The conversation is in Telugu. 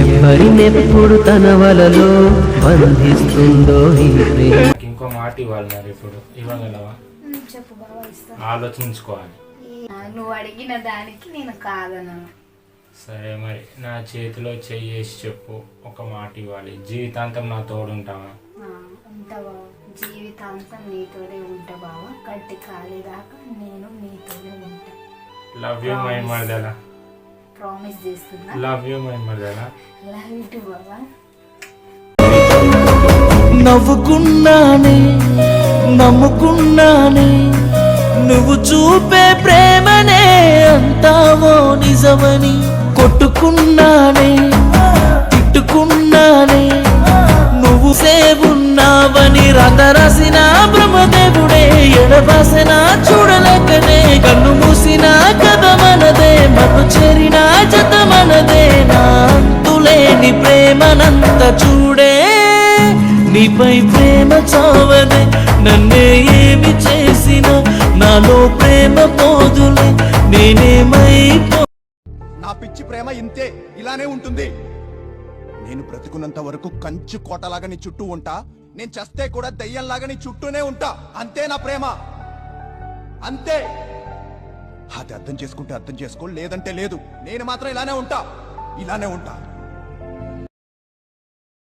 ఎవరినెప్పుడు తన వలలో బంధిస్తుందో ఈ ప్రేమ. ఇంకో మాట ఇవ్వాలి మరి, ఇప్పుడు ఇవ్వగలవా? చెప్పు బావ, ఇస్తా. ఆలోచించుకోవాలి. నువ్వు అడిగిన దానికి నేను కాదను. సరే మరి, నా చేతిలో చెయ్యేసి చెప్పు, ఒక మాట ఇవ్వాలి. జీవితాంతం నా తోడుంటావా? ఉంటా బావ, జీవితాంతం నీతోనే ఉంటా బావ. కట్టి కాలేదాకా నేను నీతోనే ఉంటా. లవ్ యూ మై మరదల. ప్రామిస్ చేస్తున్నా. లవ్ యూ మై మరదల. లవ్ యూ టు బావ. నవ్వుకున్నానే నమ్ముకున్నానే, నువ్వు చూపే ప్రేమనే అంతావో నిజమని. కొట్టుకున్నానే తిట్టుకున్నానే, నువ్వు సేవున్నావని. రాసిన బ్రహ్మదేవుడే ఎడబాసిన చూడలేకనే. కన్ను మూసిన కథ మనదే, మను చేరిన జత మనదే. నా అంతులేని ప్రేమనంత చూడే, నీపై ప్రేమ చావదే. నన్నే ఏమి చేసినా నాలో ప్రేమ పోదులే, నేనేమైపో. నా పిచ్చి ప్రేమ ఇంతే, ఇలానే ఉంటుంది. నేను బ్రతుకున్నంత వరకు కంచు కోటలాగా నీ చుట్టూ ఉంటా. నేను చస్తే కూడా దయ్యంలాగా నీ చుట్టూనే ఉంటా. అంతే నా ప్రేమ, అంతే. అది అర్థం చేసుకుంటే అర్థం చేసుకో, లేదంటే లేదు. నేను మాత్రం ఇలానే ఉంటా, ఇలానే ఉంటా.